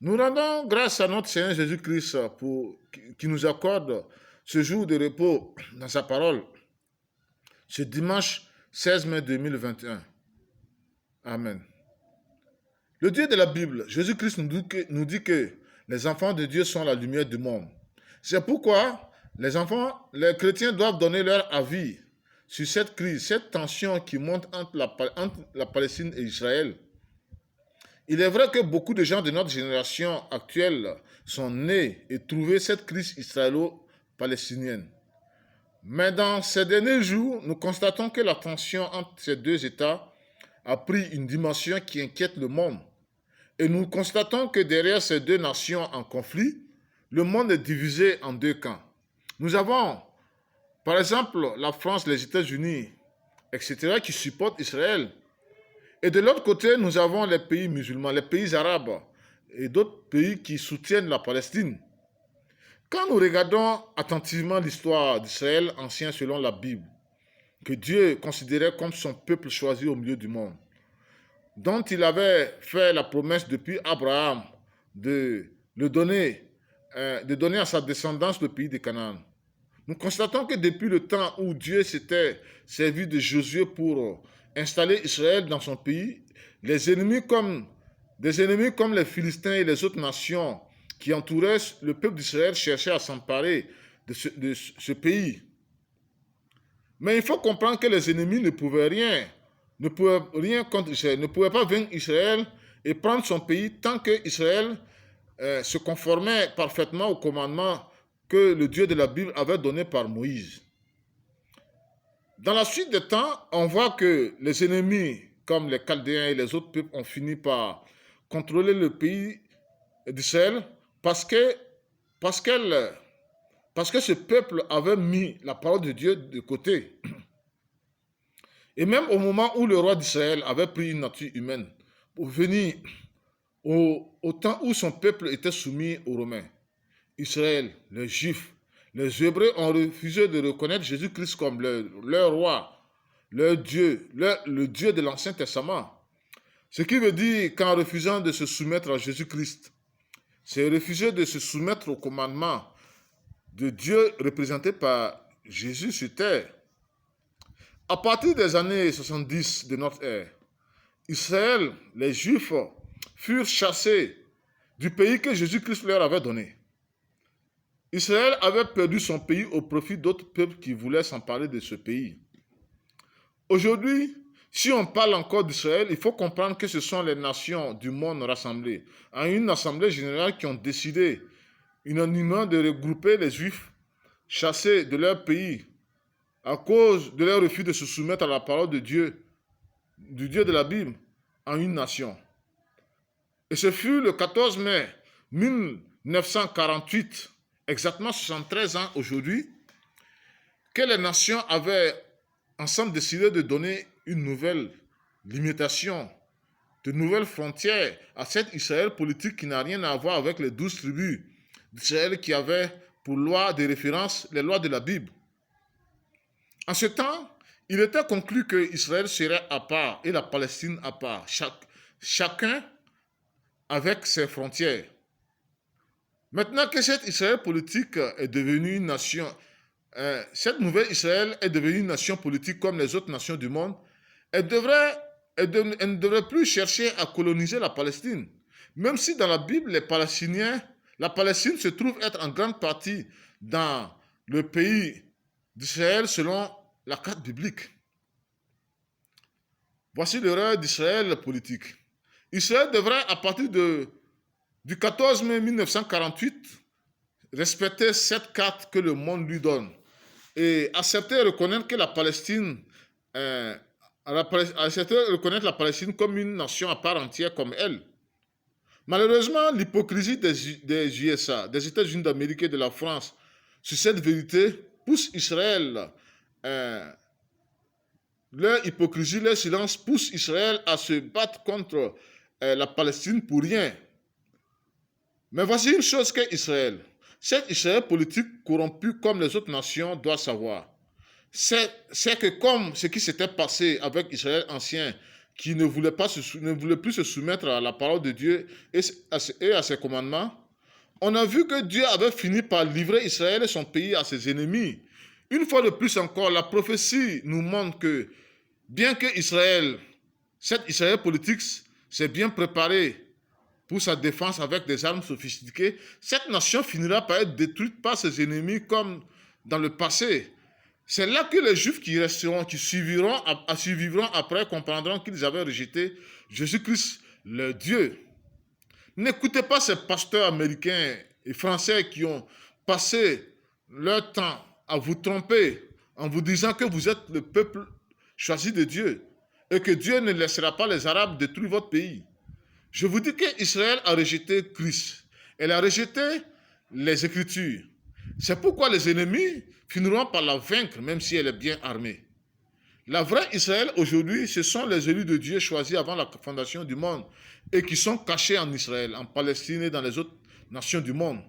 Nous rendons grâce à notre Seigneur Jésus-Christ qui nous accorde ce jour de repos dans sa parole, ce dimanche 16 mai 2021. Amen. Le Dieu de la Bible, Jésus-Christ nous dit que les enfants de Dieu sont la lumière du monde. C'est pourquoi les chrétiens doivent donner leur avis sur cette crise, cette tension qui monte entre la Palestine et Israël. Il est vrai que beaucoup de gens de notre génération actuelle sont nés et trouvé cette crise israélo-palestinienne. Mais dans ces derniers jours, nous constatons que la tension entre ces deux États a pris une dimension qui inquiète le monde. Et nous constatons que derrière ces deux nations en conflit, le monde est divisé en deux camps. Nous avons, par exemple, la France, les États-Unis, etc., qui supportent Israël. Et de l'autre côté, nous avons les pays musulmans, les pays arabes et d'autres pays qui soutiennent la Palestine. Quand nous regardons attentivement l'histoire d'Israël ancien selon la Bible, que Dieu considérait comme son peuple choisi au milieu du monde, dont il avait fait la promesse depuis Abraham de donner à sa descendance le pays de Canaan. Nous constatons que depuis le temps où Dieu s'était servi de Josué pour installer Israël dans son pays, des ennemis comme les Philistins et les autres nations qui entouraient le peuple d'Israël cherchaient à s'emparer de ce pays. Mais il faut comprendre que les ennemis ne pouvaient rien contre Israël, ne pouvaient pas vaincre Israël et prendre son pays tant que Israël se conformait parfaitement au commandement que le Dieu de la Bible avait donné par Moïse. Dans la suite des temps, on voit que les ennemis, comme les Chaldéens et les autres peuples, ont fini par contrôler le pays d'Israël parce que ce peuple avait mis la parole de Dieu de côté. Et même au moment où le roi d'Israël avait pris une nature humaine pour venir au temps où son peuple était soumis aux Romains, Israël, les Juifs, les Hébreux ont refusé de reconnaître Jésus-Christ comme leur roi, leur Dieu, le Dieu de l'Ancien Testament. Ce qui veut dire qu'en refusant de se soumettre à Jésus-Christ, c'est refuser de se soumettre au commandement de Dieu représenté par Jésus sur terre. À partir des années 70 de notre ère, Israël, les Juifs, furent chassés du pays que Jésus-Christ leur avait donné. Israël avait perdu son pays au profit d'autres peuples qui voulaient s'emparer de ce pays. Aujourd'hui, si on parle encore d'Israël, il faut comprendre que ce sont les nations du monde rassemblées en une assemblée générale qui ont décidé unanimement de regrouper les Juifs chassés de leur pays à cause de leur refus de se soumettre à la parole de Dieu, du Dieu de la Bible, en une nation. Et ce fut le 14 mai 1948, exactement 73 ans aujourd'hui, que les nations avaient ensemble décidé de donner une nouvelle limitation, de nouvelles frontières à cette Israël politique qui n'a rien à voir avec les 12 tribus d'Israël qui avaient pour loi de référence les lois de la Bible. En ce temps, il était conclu que Israël serait à part et la Palestine à part, chacun avec ses frontières. Maintenant que cette Israël politique est devenue une nation, cette nouvelle Israël est devenue une nation politique comme les autres nations du monde, elle ne devrait plus chercher à coloniser la Palestine. Même si dans la Bible, la Palestine se trouve être en grande partie dans le pays d'Israël selon la carte biblique. Voici l'erreur d'Israël politique. Israël devrait, à partir du 14 mai 1948, respecter cette carte que le monde lui donne et accepter et reconnaître que reconnaître la Palestine comme une nation à part entière comme elle. Malheureusement, l'hypocrisie des USA, des États-Unis d'Amérique et de la France sur cette vérité pousse Israël, leur hypocrisie, leur silence pousse Israël à se battre contre la Palestine pour rien. Mais voici une chose qu'est Israël. Cette Israël politique corrompue comme les autres nations doit savoir. C'est que comme ce qui s'était passé avec Israël ancien qui ne voulaient plus se soumettre à la parole de Dieu et à ses commandements, on a vu que Dieu avait fini par livrer Israël et son pays à ses ennemis. Une fois de plus encore, la prophétie nous montre que bien que cet Israël politique s'est bien préparé pour sa défense avec des armes sophistiquées, cette nation finira par être détruite par ses ennemis comme dans le passé. C'est là que les Juifs qui resteront, qui survivront après, comprendront qu'ils avaient rejeté Jésus-Christ, leur Dieu. N'écoutez pas ces pasteurs américains et français qui ont passé leur temps à vous tromper en vous disant que vous êtes le peuple choisi de Dieu et que Dieu ne laissera pas les Arabes détruire votre pays. Je vous dis qu'Israël a rejeté Christ. Elle a rejeté les Écritures. C'est pourquoi les ennemis finiront par la vaincre, même si elle est bien armée. La vraie Israël aujourd'hui, ce sont les élus de Dieu choisis avant la fondation du monde et qui sont cachés en Israël, en Palestine et dans les autres nations du monde.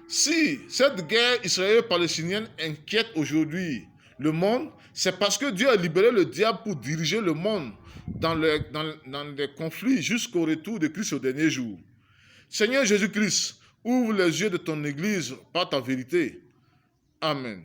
Si cette guerre israélo-palestinienne inquiète aujourd'hui le monde, c'est parce que Dieu a libéré le diable pour diriger le monde dans les conflits jusqu'au retour de Christ au dernier jour. Seigneur Jésus-Christ, ouvre les yeux de ton Église par ta vérité. Amen.